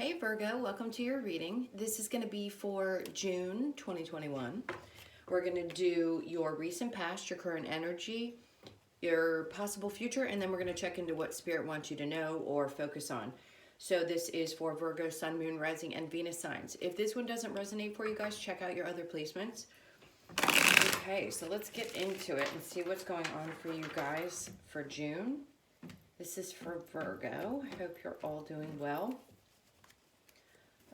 Hey Virgo, welcome to your reading. This is going to be for June 2021. We're going to do your recent past, your current energy, your possible future, and then we're going to check into what Spirit wants you to know or focus on. So this is for Virgo, Sun, Moon, Rising, and Venus signs. If this one doesn't resonate for you guys, check out your other placements. Okay, so let's get into it and see what's going on for you guys for June. This is for Virgo. I hope you're all doing well.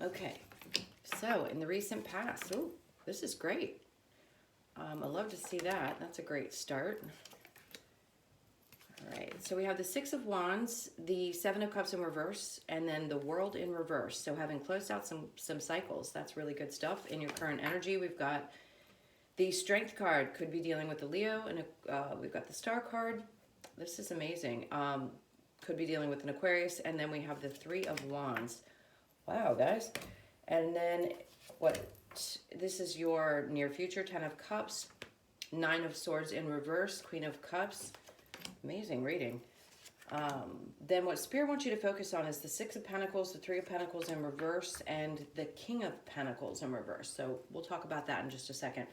Okay, so in the recent past, oh, this is great. I love to see that. That's a great start. All right, so we have the Six of Wands, the Seven of Cups in reverse, and then the World in reverse. So having closed out some cycles, that's really good stuff. In your current energy, we've got the Strength card, could be dealing with the Leo, and we've got the Star card. This is amazing. Could be dealing with an Aquarius, and then we have the Three of Wands. Wow, guys. And then this is your near future, 10 of Cups, 9 of Swords in reverse, Queen of Cups. Amazing reading. Then what Spirit wants you to focus on is the Six of Pentacles, the Three of Pentacles in reverse, and the King of Pentacles in reverse. So we'll talk about that in just a second.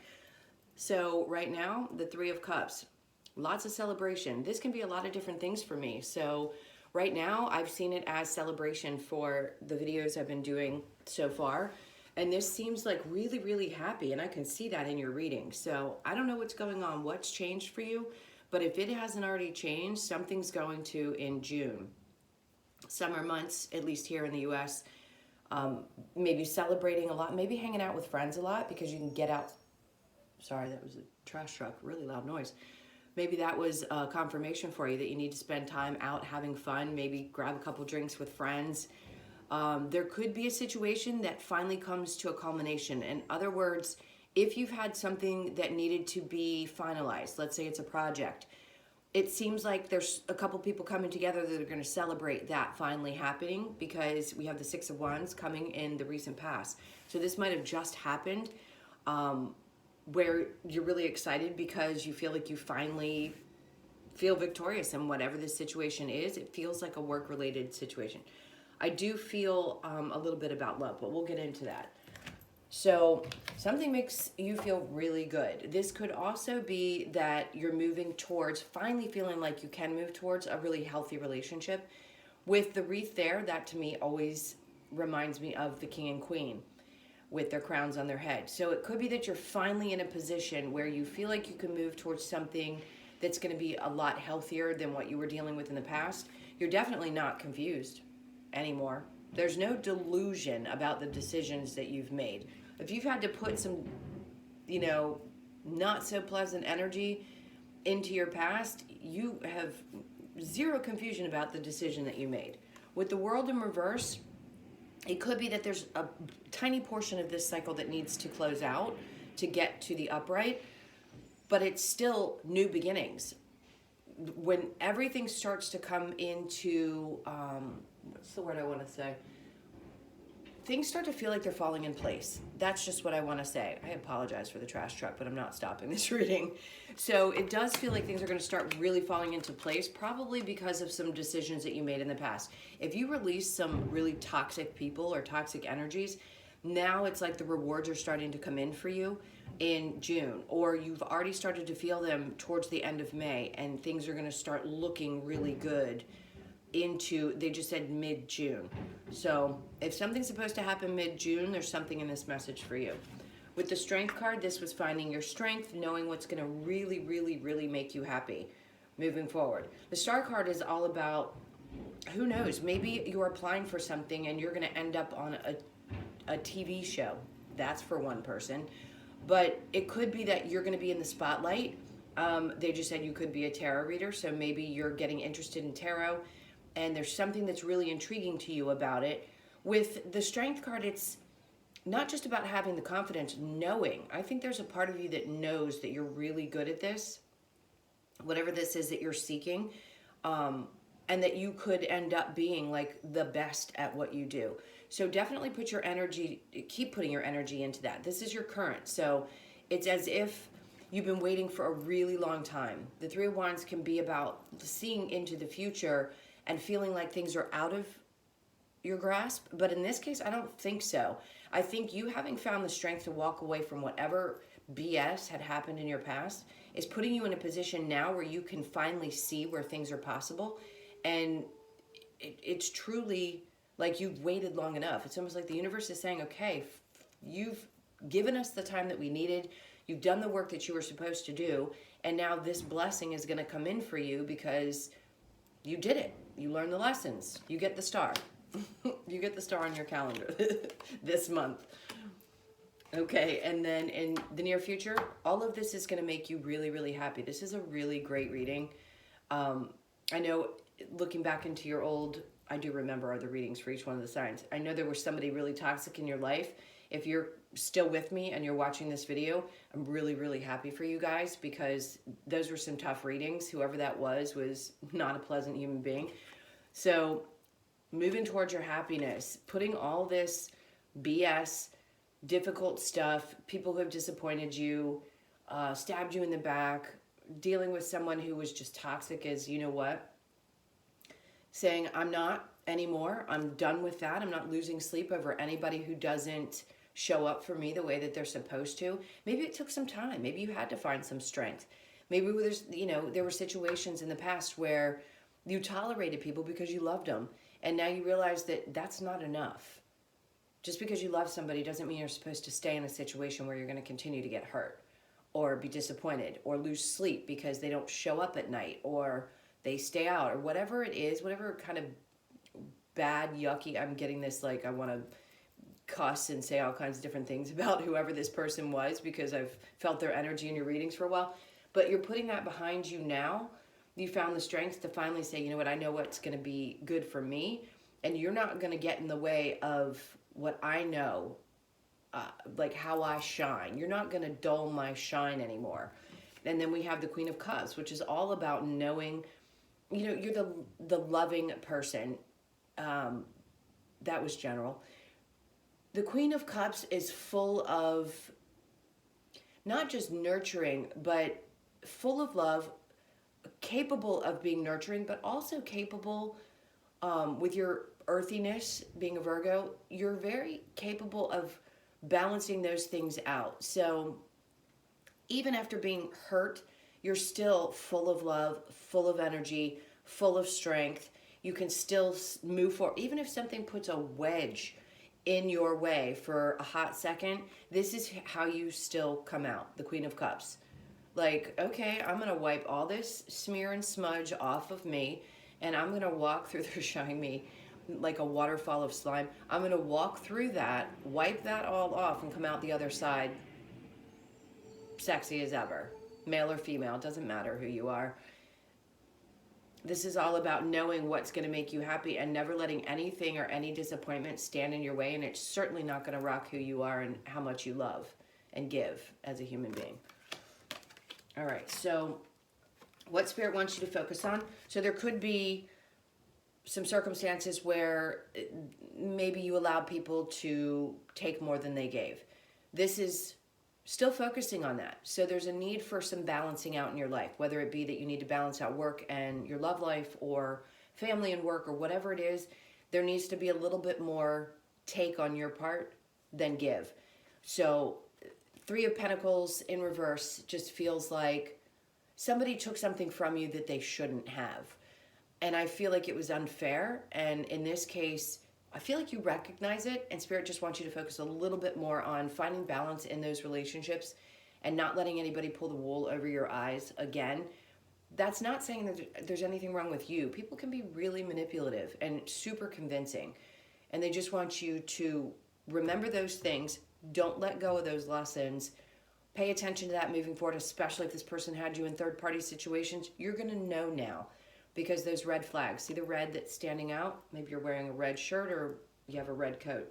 So right now, the Three of Cups, lots of celebration. This can be a lot of different things for me. So right now, I've seen it as celebration for the videos I've been doing so far. And this seems like really, really happy. And I can see that in your reading. So I don't know what's going on, what's changed for you. But if it hasn't already changed, something's going to in June. Summer months, at least here in the US, maybe celebrating a lot, maybe hanging out with friends a lot because you can get out. Sorry, that was a trash truck, really loud noise. Maybe that was a confirmation for you that you need to spend time out having fun, maybe grab a couple drinks with friends. There could be a situation that finally comes to a culmination. In other words, if you've had something that needed to be finalized, let's say it's a project, it seems like there's a couple people coming together that are going to celebrate that finally happening because we have the Six of Wands coming in the recent past. So this might have just happened. Where you're really excited because you feel like you finally feel victorious in whatever this situation is. It feels like a work-related situation. I do feel a little bit about love, but we'll get into that. So something makes you feel really good. This could also be that you're moving towards, finally feeling like you can move towards a really healthy relationship. With the wreath there, that to me always reminds me of the King and Queen with their crowns on their head. So it could be that you're finally in a position where you feel like you can move towards something that's going to be a lot healthier than what you were dealing with in the past. You're definitely not confused anymore. There's no delusion about the decisions that you've made. If you've had to put some, not so pleasant energy into your past, you have zero confusion about the decision that you made. With the World in reverse, it could be that there's a tiny portion of this cycle that needs to close out to get to the upright, but it's still new beginnings. When everything starts to come into, what's the word I want to say? Things start to feel like they're falling in place. That's just what I want to say. I apologize for the trash truck, but I'm not stopping this reading. So it does feel like things are going to start really falling into place, probably because of some decisions that you made in the past. If you release some really toxic people or toxic energies, now it's like the rewards are starting to come in for you in June, or you've already started to feel them towards the end of May, and things are going to start looking really good into, they just said mid-June. So if something's supposed to happen mid-June, there's something in this message for you. With the Strength card, this was finding your strength, knowing what's going to really, really, really make you happy moving forward. The Star card is all about, who knows, maybe you're applying for something and you're going to end up on a TV show. That's for one person. But it could be that you're going to be in the spotlight. They just said you could be a tarot reader, so maybe you're getting interested in tarot and there's something that's really intriguing to you about it. With the Strength card, it's not just about having the confidence, knowing. I think there's a part of you that knows that you're really good at this, whatever this is that you're seeking, and that you could end up being like the best at what you do. So definitely put your energy, keep putting your energy into that. This is your current. So it's as if you've been waiting for a really long time. The Three of Wands can be about seeing into the future and feeling like things are out of your grasp, but in this case, I don't think so. I think you having found the strength to walk away from whatever BS had happened in your past is putting you in a position now where you can finally see where things are possible. And it's truly like you've waited long enough. It's almost like the universe is saying, okay, you've given us the time that we needed. You've done the work that you were supposed to do. And now this blessing is going to come in for you because you did it. You learned the lessons. You get the star. You get the star on your calendar this month. Okay, and then in the near future, all of this is going to make you really, really happy. This is a really great reading. I know looking back into your old, I do remember the readings for each one of the signs. I know there was somebody really toxic in your life. If you're still with me and you're watching this video, I'm really, really happy for you guys because those were some tough readings. Whoever that was not a pleasant human being. So moving towards your happiness, putting all this BS, difficult stuff, people who have disappointed you, stabbed you in the back, dealing with someone who was just toxic as you know what, saying, I'm not anymore. I'm done with that. I'm not losing sleep over anybody who doesn't show up for me the way that they're supposed to. Maybe it took some time. Maybe you had to find some strength. Maybe there were situations in the past where you tolerated people because you loved them. And now you realize that that's not enough. Just because you love somebody doesn't mean you're supposed to stay in a situation where you're going to continue to get hurt or be disappointed or lose sleep because they don't show up at night or they stay out or whatever it is, whatever kind of bad, yucky, I'm getting this like I want to cuss and say all kinds of different things about whoever this person was because I've felt their energy in your readings for a while. But you're putting that behind you now. You found the strength to finally say, you know what, I know what's going to be good for me. And you're not going to get in the way of what I know, like how I shine. You're not going to dull my shine anymore. And then we have the Queen of Cups, which is all about knowing, you're the loving person. That was general. The Queen of Cups is full of not just nurturing, but full of love, capable of being nurturing, but also capable with your earthiness, being a Virgo, you're very capable of balancing those things out. So even after being hurt, you're still full of love, full of energy, full of strength. You can still move forward. Even if something puts a wedge in your way for a hot second, this is how you still come out, the Queen of Cups. Like, okay, I'm going to wipe all this smear and smudge off of me, and I'm going to walk through, they're showing me like a waterfall of slime. I'm going to walk through that, wipe that all off, and come out the other side sexy as ever. Male or female, doesn't matter who you are. This is all about knowing what's going to make you happy and never letting anything or any disappointment stand in your way, and it's certainly not going to rock who you are and how much you love and give as a human being. All right, so what Spirit wants you to focus on? So there could be some circumstances where maybe you allowed people to take more than they gave. This is still focusing on that. So there's a need for some balancing out in your life, whether it be that you need to balance out work and your love life or family and work or whatever it is. There needs to be a little bit more take on your part than give. So Three of Pentacles in reverse just feels like somebody took something from you that they shouldn't have. And I feel like it was unfair. And in this case, I feel like you recognize it, and Spirit just wants you to focus a little bit more on finding balance in those relationships and not letting anybody pull the wool over your eyes again. That's not saying that there's anything wrong with you. People can be really manipulative and super convincing, and they just want you to remember those things. Don't let go of those lessons. Pay attention to that moving forward, especially if this person had you in third-party situations. You're going to know now. Because those red flags, see the red that's standing out? Maybe you're wearing a red shirt or you have a red coat.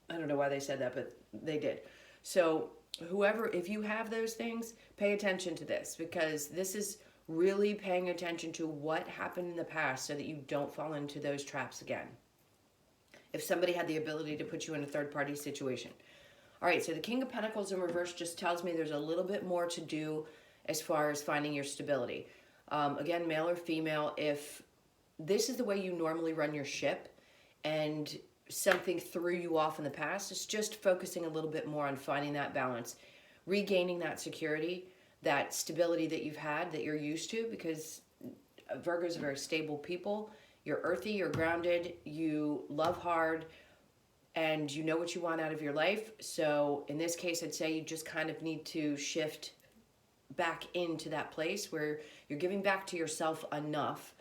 I don't know why they said that, but they did. So whoever, if you have those things, pay attention to this, because this is really paying attention to what happened in the past so that you don't fall into those traps again. If somebody had the ability to put you in a third-party situation. All right, so the King of Pentacles in reverse just tells me there's a little bit more to do as far as finding your stability. Again, male or female, if this is the way you normally run your ship and something threw you off in the past. It's just focusing a little bit more on finding that balance, regaining that security, that stability that you've had, that you're used to, because Virgos are very stable people. You're earthy, you're grounded, you love hard, and you know what you want out of your life. So in this case, I'd say you just kind of need to shift back into that place where you're giving back to yourself enough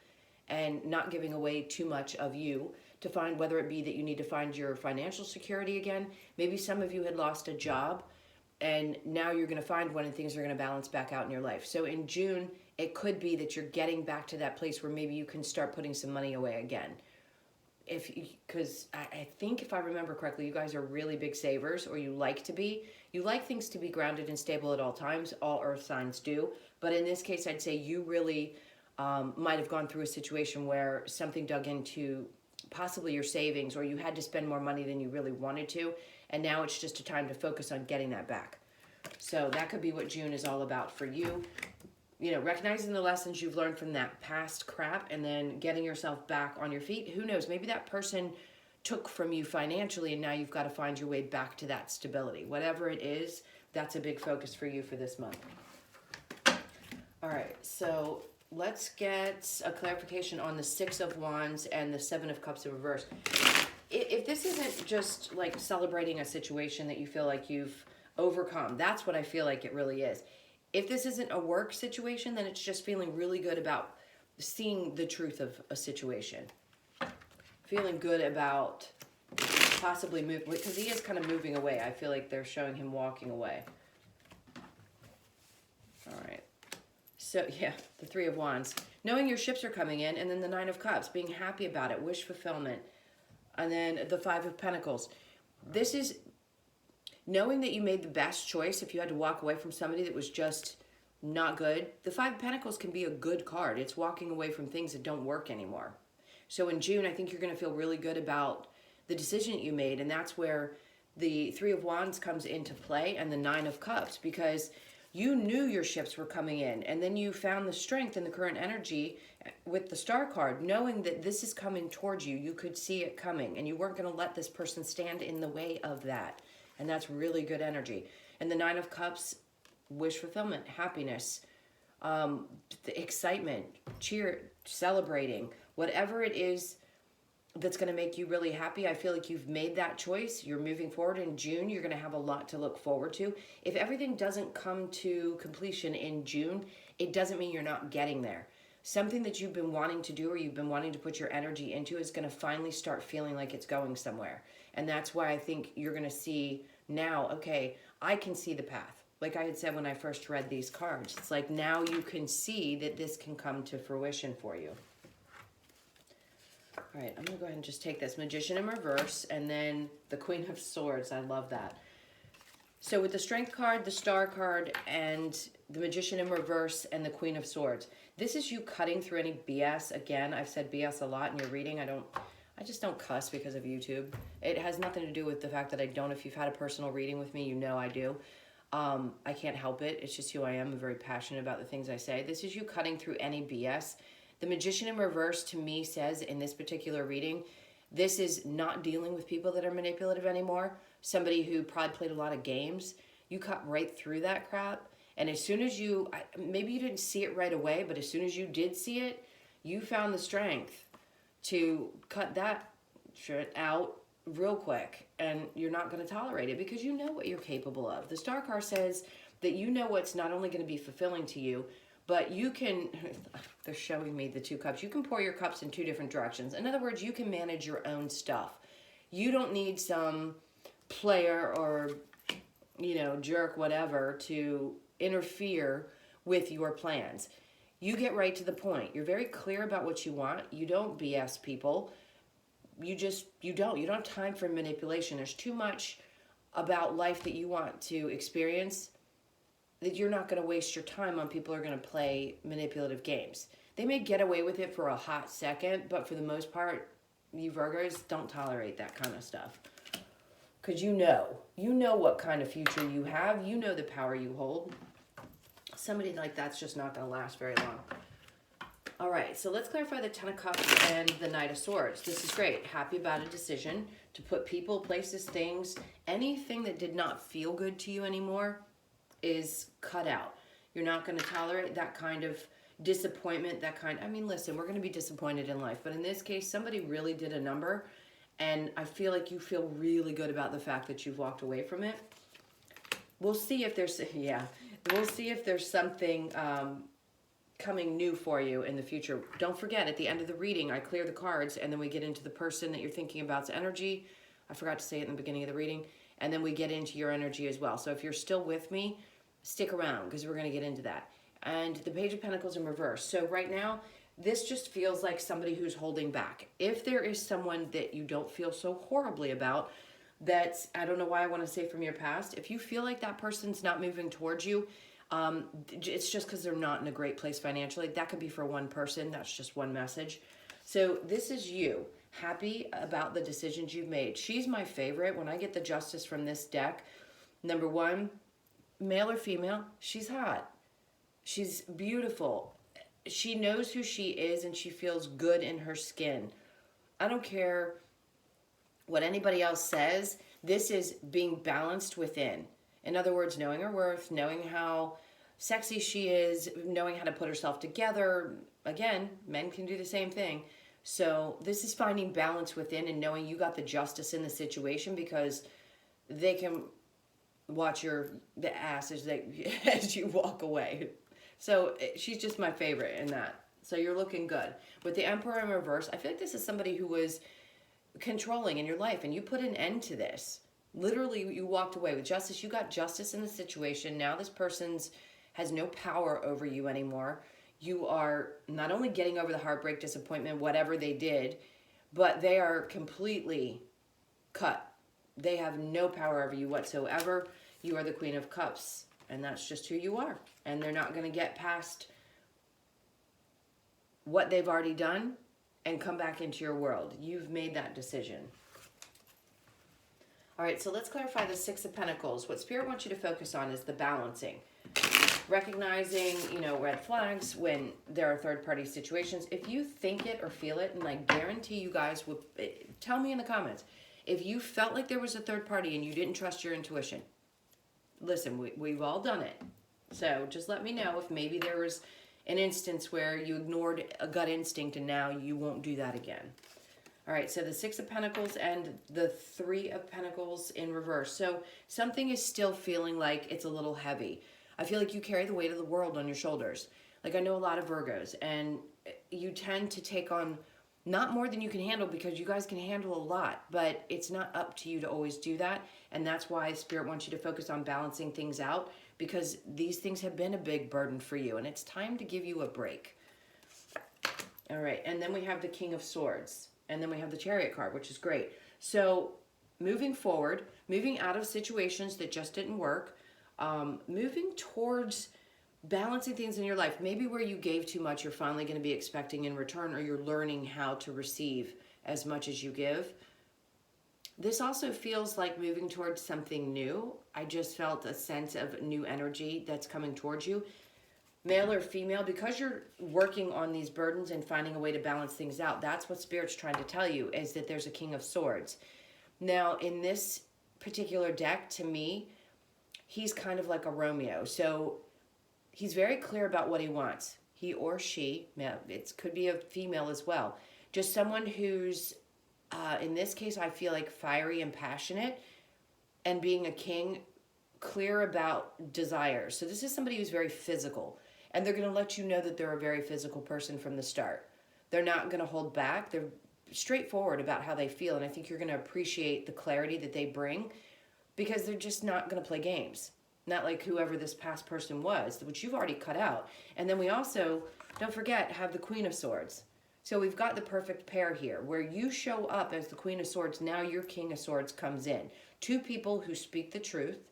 and not giving away too much of you, to find, whether it be that you need to find your financial security again. Maybe some of you had lost a job and now you're going to find one and things are going to balance back out in your life. So in June, it could be that you're getting back to that place where maybe you can start putting some money away again. Because I think if I remember correctly, you guys are really big savers, or you like to be. You like things to be grounded and stable at all times. All earth signs do. But in this case, I'd say you really might have gone through a situation where something dug into possibly your savings, or you had to spend more money than you really wanted to. And now it's just a time to focus on getting that back. So that could be what June is all about for you. You know, recognizing the lessons you've learned from that past crap and then getting yourself back on your feet. Who knows? Maybe that person took from you financially and now you've got to find your way back to that stability. Whatever it is, that's a big focus for you for this month. All right, so let's get a clarification on the Six of Wands and the Seven of Cups in reverse. If this isn't just like celebrating a situation that you feel like you've overcome, that's what I feel like it really is. If this isn't a work situation, then it's just feeling really good about seeing the truth of a situation. Feeling good about possibly moving, because he is kind of moving away. I feel like they're showing him walking away. All right. So, yeah, the Three of Wands. Knowing your ships are coming in, and then the Nine of Cups. Being happy about it. Wish fulfillment. And then the Five of Pentacles. This is knowing that you made the best choice. If you had to walk away from somebody that was just not good, the Five of Pentacles can be a good card. It's walking away from things that don't work anymore. So in June, I think you're going to feel really good about the decision that you made, and that's where the Three of Wands comes into play, and the Nine of Cups, because you knew your ships were coming in, and then you found the strength in the current energy with the Star card, knowing that this is coming towards you. You could see it coming, and you weren't going to let this person stand in the way of that. And that's really good energy. And the Nine of Cups, wish fulfillment, happiness, excitement, cheer, celebrating, whatever it is that's going to make you really happy. I feel like you've made that choice. You're moving forward. In June, you're going to have a lot to look forward to. If everything doesn't come to completion in June, it doesn't mean you're not getting there. Something that you've been wanting to do or you've been wanting to put your energy into is going to finally start feeling like it's going somewhere. And that's why I think you're going to see now, okay, I can see the path. Like I had said when I first read these cards, it's like now you can see that this can come to fruition for you. All right, I'm going to go ahead and just take this Magician in reverse and then the Queen of Swords. I love that. So with the Strength card, the Star card, and the Magician in reverse and the Queen of Swords, this is you cutting through any BS. Again, I've said BS a lot in your reading. I just don't cuss because of YouTube. It has nothing to do with the fact that I don't. If you've had a personal reading with me, you know I do. I can't help it. It's just who I am. I'm very passionate about the things I say. This is you cutting through any BS. The Magician in reverse, to me, says in this particular reading, this is not dealing with people that are manipulative anymore. Somebody who probably played a lot of games. You cut right through that crap. And as soon as you, maybe you didn't see it right away, but as soon as you did see it, you found the strength to cut that shit out real quick. And you're not going to tolerate it because you know what you're capable of. The Star card says that you know what's not only going to be fulfilling to you, but you can, they're showing me the two cups. You can pour your cups in two different directions. In other words, you can manage your own stuff. You don't need some player or, you know, jerk, whatever, to interfere with your plans. You get right to the point. You're very clear about what you want. You don't BS people. You don't have time for manipulation. There's too much about life that you want to experience that you're not going to waste your time on people who are going to play manipulative games. They may get away with it for a hot second, but for the most part, you Virgos don't tolerate that kind of stuff. Because you know what kind of future you have. You know the power you hold. Somebody like that's just not going to last very long. All right, so let's clarify the Ten of Cups and the Knight of Swords. This is great. Happy about a decision to put people, places, things, anything that did not feel good to you anymore is cut out. You're not going to tolerate that kind of disappointment, I mean, listen, we're going to be disappointed in life, but in this case, somebody really did a number, and I feel like you feel really good about the fact that you've walked away from it. We'll see if there's, we'll see if there's something coming new for you in the future. Don't forget, at the end of the reading, I clear the cards, and then we get into the person that you're thinking about's energy. I forgot to say it in the beginning of the reading. And then we get into your energy as well. So if you're still with me, stick around, because we're going to get into that. And the Page of Pentacles in reverse. So right now, this just feels like somebody who's holding back. If there is someone that you don't feel so horribly about, that's, I don't know why I want to say from your past, if you feel like that person's not moving towards you, it's just because they're not in a great place financially. That could be for one person. That's just one message. So this is you, happy about the decisions you've made. She's my favorite. When I get the Justice from this deck, number one, male or female, she's hot. She's beautiful. She knows who she is, and she feels good in her skin. I don't care what anybody else says. This is being balanced within. In other words, knowing her worth, knowing how sexy she is, knowing how to put herself together. Again, men can do the same thing. So this is finding balance within and knowing you got the justice in the situation, because they can watch the ass as you walk away. So she's just my favorite in that. So you're looking good. With the Emperor in reverse, I feel like this is somebody who was controlling in your life, and you put an end to this. Literally, you walked away with justice. You got justice in the situation. Now this person's has no power over you anymore. You are not only getting over the heartbreak, disappointment, whatever they did, but they are completely cut. They have no power over you whatsoever. You are the Queen of Cups, and that's just who you are. And they're not going to get past what they've already done and come back into your world. You've made that decision. All right, so let's clarify the Six of Pentacles. What Spirit wants you to focus on is the balancing. Recognizing, red flags when there are third-party situations. If you think it or feel it, and I guarantee you guys would, tell me in the comments, if you felt like there was a third party and you didn't trust your intuition. Listen, we've all done it. So just let me know if maybe there was an instance where you ignored a gut instinct and now you won't do that again. All right, so the Six of Pentacles and the Three of Pentacles in reverse. So something is still feeling like it's a little heavy. I feel like you carry the weight of the world on your shoulders. Like, I know a lot of Virgos, and you tend to take on not more than you can handle, because you guys can handle a lot, but it's not up to you to always do that. And that's why Spirit wants you to focus on balancing things out, because these things have been a big burden for you, and it's time to give you a break. All right, and then we have the King of Swords, and then we have the Chariot card, which is great. So moving forward, moving out of situations that just didn't work, moving towards balancing things in your life. Maybe where you gave too much, you're finally going to be expecting in return, or you're learning how to receive as much as you give. This also feels like moving towards something new. I just felt a sense of new energy that's coming towards you. Male or female, because you're working on these burdens and finding a way to balance things out, that's what Spirit's trying to tell you, is that there's a King of Swords. Now, in this particular deck, to me, he's kind of like a Romeo. So he's very clear about what he wants. He or she, it could be a female as well. Just someone who's, in this case, I feel like fiery and passionate, and being a king, clear about desires. So this is somebody who's very physical, and they're going to let you know that they're a very physical person from the start. They're not going to hold back. They're straightforward about how they feel, and I think you're going to appreciate the clarity that they bring, because they're just not going to play games. Not like whoever this past person was, which you've already cut out. And then we also, don't forget, have the Queen of Swords. So we've got the perfect pair here, where you show up as the Queen of Swords, now your King of Swords comes in. Two people who speak the truth,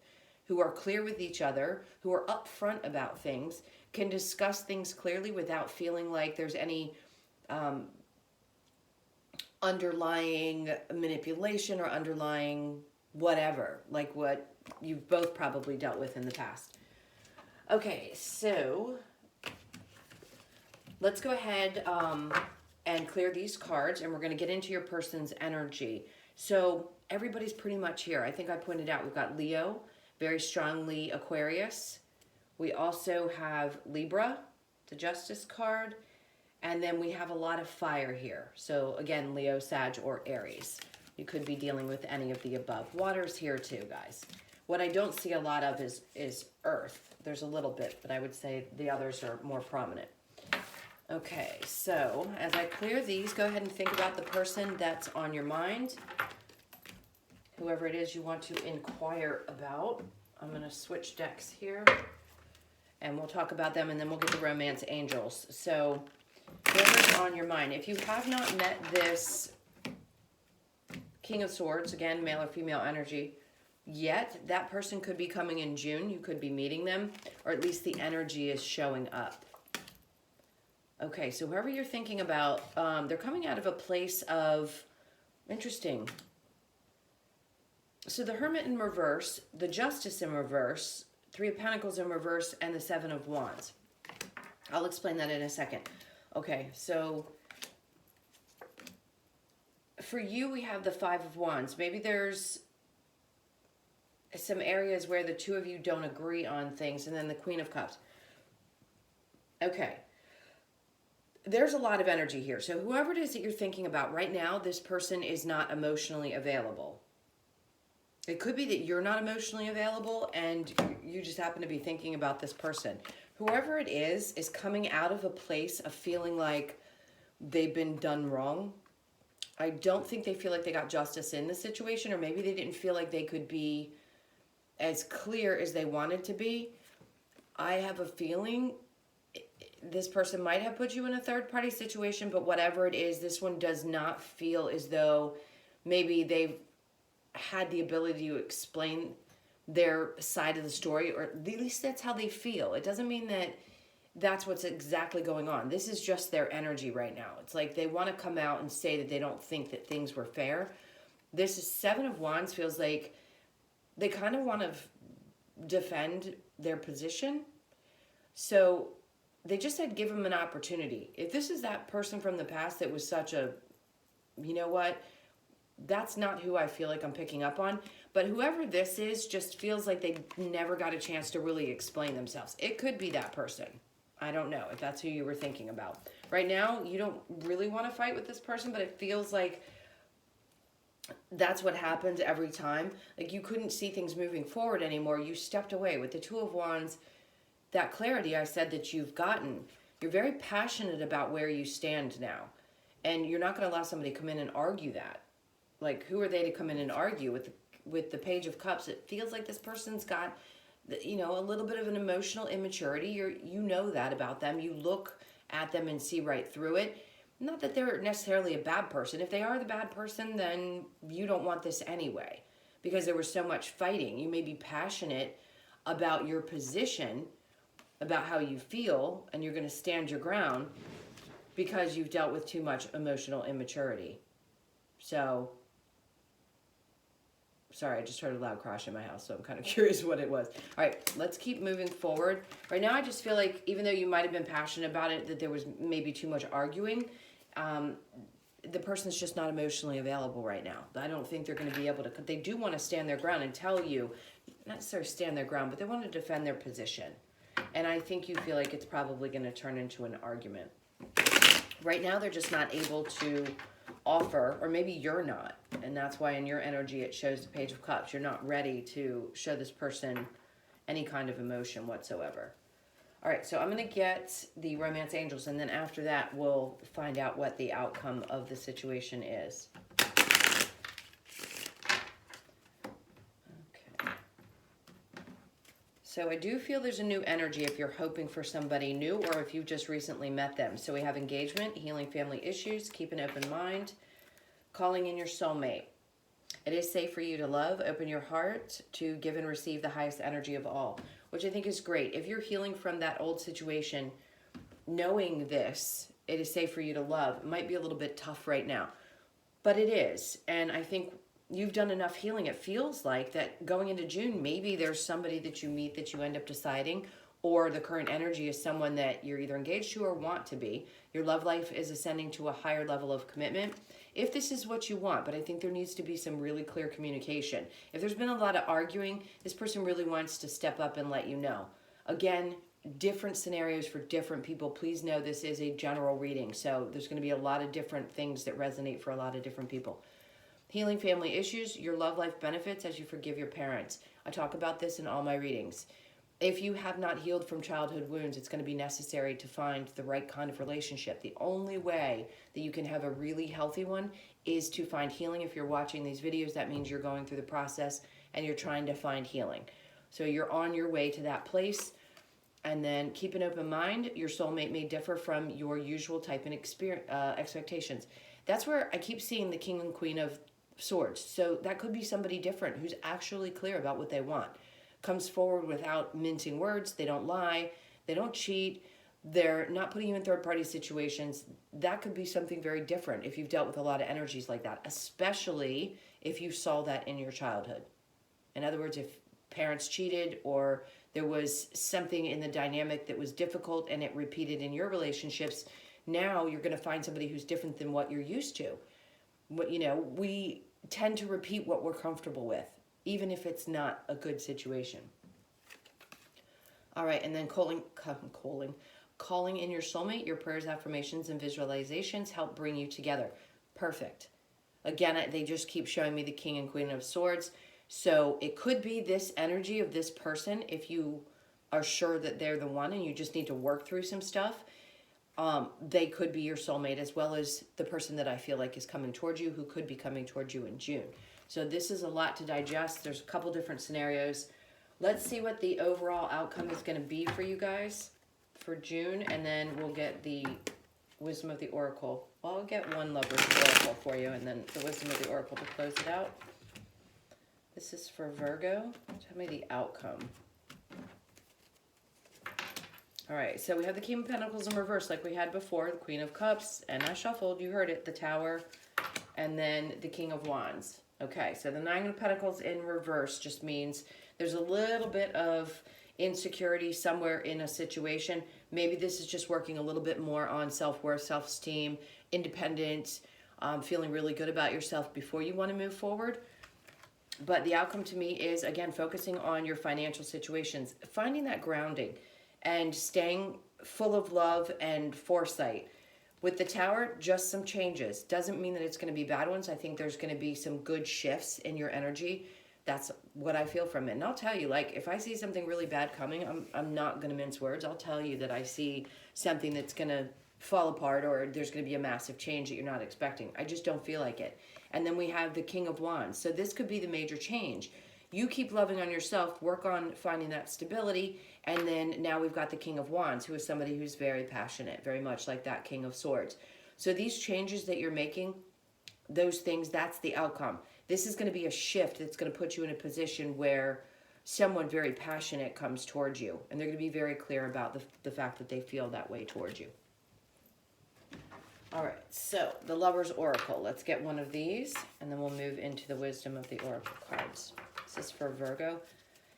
who are clear with each other, who are upfront about things, can discuss things clearly without feeling like there's any underlying manipulation or underlying whatever, like what you've both probably dealt with in the past. Okay, so let's go ahead and clear these cards, and we're going to get into your person's energy. So everybody's pretty much here. I think I pointed out we've got Leo, very strongly Aquarius. We also have Libra, the Justice card, and then we have a lot of fire here. So again, Leo, Sag, or Aries. You could be dealing with any of the above. Water's here too, guys. What I don't see a lot of is Earth. There's a little bit, but I would say the others are more prominent. Okay, so as I clear these, go ahead and think about the person that's on your mind. Whoever it is you want to inquire about. I'm going to switch decks here, and we'll talk about them, and then we'll get the romance angels. So whoever's on your mind, if you have not met this King of Swords, again, male or female energy, yet, that person could be coming in June. You could be meeting them, or at least the energy is showing up. Okay, so whoever you're thinking about, they're coming out of a place of, interesting. So the Hermit in reverse, the Justice in reverse, Three of Pentacles in reverse, and the Seven of Wands. I'll explain that in a second. Okay, so for you, we have the Five of Wands. Maybe there's some areas where the two of you don't agree on things, and then the Queen of Cups. Okay. There's a lot of energy here. So whoever it is that you're thinking about right now, this person is not emotionally available. It could be that you're not emotionally available and you just happen to be thinking about this person. Whoever it is coming out of a place of feeling like they've been done wrong. I don't think they feel like they got justice in the situation, or maybe they didn't feel like they could be as clear as they wanted to be. I have a feeling this person might have put you in a third-party situation, but whatever it is, this one does not feel as though maybe they've had the ability to explain their side of the story, or at least that's how they feel. It doesn't mean that that's what's exactly going on. This is just their energy right now. It's like they want to come out and say that they don't think that things were fair. This is Seven of Wands feels like they kind of want to defend their position. So they just said give them an opportunity. If this is that person from the past that was such a, you know what, that's not who I feel like I'm picking up on. But whoever this is just feels like they never got a chance to really explain themselves. It could be that person. I don't know if that's who you were thinking about. Right now, you don't really want to fight with this person, but it feels like that's what happens every time. Like you couldn't see things moving forward anymore. You stepped away. With the Two of Wands, that clarity I said that you've gotten, you're very passionate about where you stand now. And you're not going to allow somebody to come in and argue that. Like, who are they to come in and argue? With the Page of Cups, it feels like this person's got, you know, a little bit of an emotional immaturity. You know that about them. You look at them and see right through it. Not that they're necessarily a bad person. If they are the bad person, then you don't want this anyway, because there was so much fighting. You may be passionate about your position, about how you feel, and you're going to stand your ground because you've dealt with too much emotional immaturity. So, sorry, I just heard a loud crash in my house, so I'm kind of curious what it was. All right, let's keep moving forward. Right now, I just feel like even though you might have been passionate about it, that there was maybe too much arguing, the person's just not emotionally available right now. I don't think they're going to be able to, they do want to stand their ground and tell you, not necessarily stand their ground, but they want to defend their position. And I think you feel like it's probably going to turn into an argument. Right now, they're just not able to offer, or maybe you're not, and that's why in your energy it shows the Page of Cups. You're not ready to show this person any kind of emotion whatsoever. All right, so I'm going to get the romance angels, and then after that we'll find out what the outcome of the situation is. Okay. So I do feel there's a new energy if you're hoping for somebody new, or if you've just recently met them. So we have engagement, healing family issues, keep an open mind, calling in your soulmate. It is safe for you to love, open your heart to give and receive the highest energy of all, which I think is great. If you're healing from that old situation, knowing this, it is safe for you to love. It might be a little bit tough right now, but it is. And I think you've done enough healing. It feels like that going into June, maybe there's somebody that you meet that you end up deciding, or the current energy is someone that you're either engaged to or want to be. Your love life is ascending to a higher level of commitment. If this is what you want, but I think there needs to be some really clear communication. If there's been a lot of arguing, this person really wants to step up and let you know. Again, different scenarios for different people. Please know this is a general reading, so there's going to be a lot of different things that resonate for a lot of different people. Healing family issues, your love life benefits as you forgive your parents. I talk about this in all my readings. If you have not healed from childhood wounds, it's going to be necessary to find the right kind of relationship. The only way that you can have a really healthy one is to find healing. If you're watching these videos, that means you're going through the process and you're trying to find healing. So you're on your way to that place. And then keep an open mind. Your soulmate may differ from your usual type and expectations. That's where I keep seeing the King and Queen of Swords. So that could be somebody different who's actually clear about what they want. Comes forward without mincing words. They don't lie. They don't cheat. They're not putting you in third-party situations. That could be something very different if you've dealt with a lot of energies like that, especially if you saw that in your childhood. In other words, if parents cheated or there was something in the dynamic that was difficult and it repeated in your relationships, now you're going to find somebody who's different than what you're used to. We tend to repeat what we're comfortable with, even if it's not a good situation. All right, and then calling in your soulmate. Your prayers, affirmations, and visualizations help bring you together. Perfect. Again, they just keep showing me the King and Queen of Swords. So it could be this energy of this person if you are sure that they're the one and you just need to work through some stuff. They could be your soulmate, as well as the person that I feel like is coming towards you, who could be coming towards you in June. So this is a lot to digest. There's a couple different scenarios. Let's see what the overall outcome is going to be for you guys for June, and then we'll get the Wisdom of the Oracle. Well, I'll get one Lover's Oracle for you, and then the Wisdom of the Oracle to close it out. This is for Virgo. Tell me the outcome. All right, so we have the King of Pentacles in reverse like we had before, the Queen of Cups, and I shuffled, you heard it, the Tower, and then the King of Wands. Okay, so the Nine of Pentacles in reverse just means there's a little bit of insecurity somewhere in a situation. Maybe this is just working a little bit more on self-worth, self-esteem, independence, feeling really good about yourself before you want to move forward. But the outcome to me is, again, focusing on your financial situations, finding that grounding, and staying full of love and foresight. With the Tower, just some changes. Doesn't mean that it's going to be bad ones. I think there's going to be some good shifts in your energy. That's what I feel from it. And I'll tell you, like, if I see something really bad coming, I'm not going to mince words. I'll tell you that I see something that's going to fall apart, or there's going to be a massive change that you're not expecting. I just don't feel like it. And then we have the King of Wands. So this could be the major change. You keep loving on yourself, work on finding that stability, and then now we've got the King of Wands, who is somebody who's very passionate, very much like that King of Swords. So these changes that you're making, those things, that's the outcome. This is going to be a shift that's going to put you in a position where someone very passionate comes towards you, and they're going to be very clear about the fact that they feel that way towards you. All right, so the Lover's Oracle. Let's get one of these, and then we'll move into the Wisdom of the Oracle cards. This is for Virgo.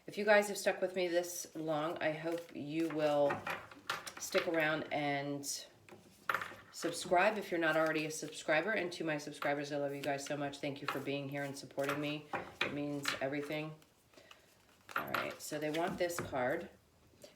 If you guys have stuck with me this long, I hope you will stick around and subscribe if you're not already a subscriber. And to my subscribers, I love you guys so much. Thank you for being here and supporting me. It means everything. All right, so they want this card.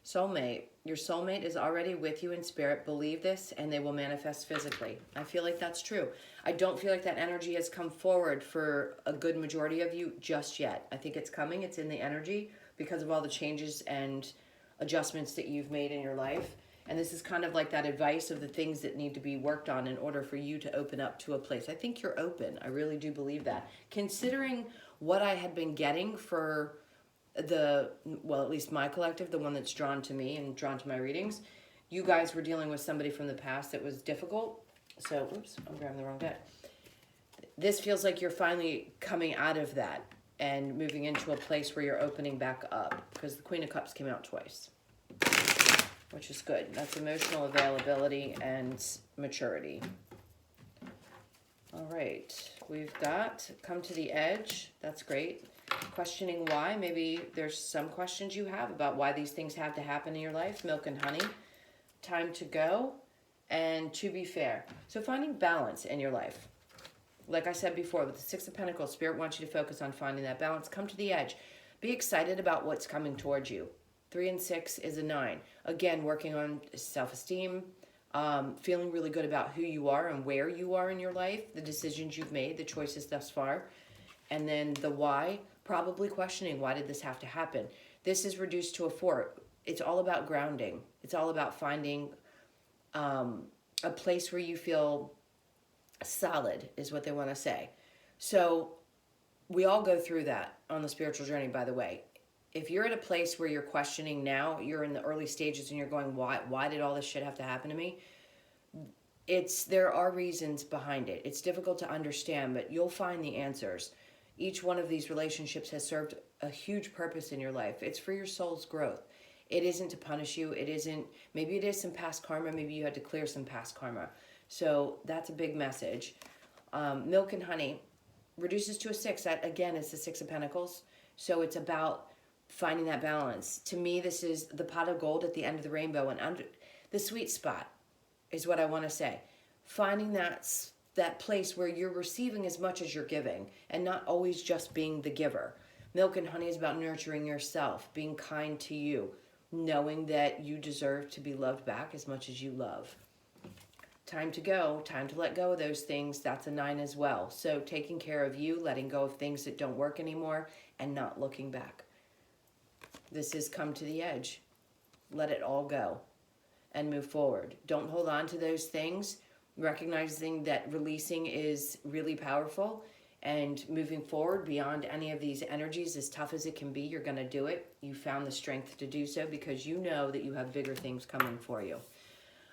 Soulmate. Your soulmate is already with you in spirit. Believe this, and they will manifest physically. I feel like that's true. I don't feel like that energy has come forward for a good majority of you just yet. I think it's coming. It's in the energy because of all the changes and adjustments that you've made in your life. And this is kind of like that advice of the things that need to be worked on in order for you to open up to a place. I think you're open. I really do believe that. Considering what I had been getting for well, at least my collective, the one that's drawn to me and drawn to my readings, you guys were dealing with somebody from the past that was difficult. So, oops, I'm grabbing the wrong deck. This feels like you're finally coming out of that and moving into a place where you're opening back up, because the Queen of Cups came out twice, which is good. That's emotional availability and maturity. All right, we've got come to the edge. That's great. Questioning why. Maybe there's some questions you have about why these things have to happen in your life. Milk and honey. Time to go. And to be fair. So finding balance in your life. Like I said before, with the Six of Pentacles, Spirit wants you to focus on finding that balance. Come to the edge. Be excited about what's coming towards you. 3 and 6 is a 9. Again, working on self-esteem, feeling really good about who you are and where you are in your life, the decisions you've made, the choices thus far. And then the why, probably questioning, why did this have to happen? This is reduced to a 4. It's all about grounding. It's all about finding a place where you feel solid, is what they want to say. So we all go through that on the spiritual journey, by the way. If you're at a place where you're questioning now, you're in the early stages and you're going, why did all this shit have to happen to me? There are reasons behind it. It's difficult to understand, but you'll find the answers. Each one of these relationships has served a huge purpose in your life. It's for your soul's growth. It isn't to punish you. It isn't, maybe it is some past karma. Maybe you had to clear some past karma. So that's a big message. Milk and honey reduces to a 6. That, again, is the 6 of Pentacles. So it's about finding that balance. To me, this is the pot of gold at the end of the rainbow, and under the sweet spot is what I want to say. Finding that place where you're receiving as much as you're giving and not always just being the giver. Milk and honey is about nurturing yourself, being kind to you, knowing that you deserve to be loved back as much as you love. Time to go, time to let go of those things. That's a 9 as well. So taking care of you, letting go of things that don't work anymore, and not looking back. This is come to the edge. Let it all go and move forward. Don't hold on to those things. Recognizing that releasing is really powerful and moving forward beyond any of these energies, as tough as it can be, you're going to do it. You found the strength to do so because you know that you have bigger things coming for you.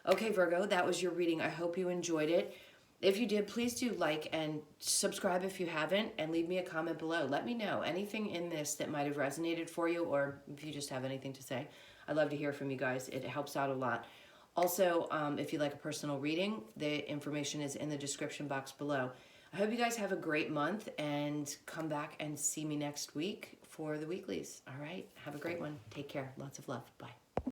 Okay, Virgo, that was your reading. I hope you enjoyed it. If you did, please do like and subscribe if you haven't, and leave me a comment below. Let me know anything in this that might have resonated for you, or if you just have anything to say. I'd love to hear from you guys. It helps out a lot. Also, if you'd like a personal reading, the information is in the description box below. I hope you guys have a great month, and come back and see me next week for the weeklies. All right, have a great one. Take care. Lots of love. Bye.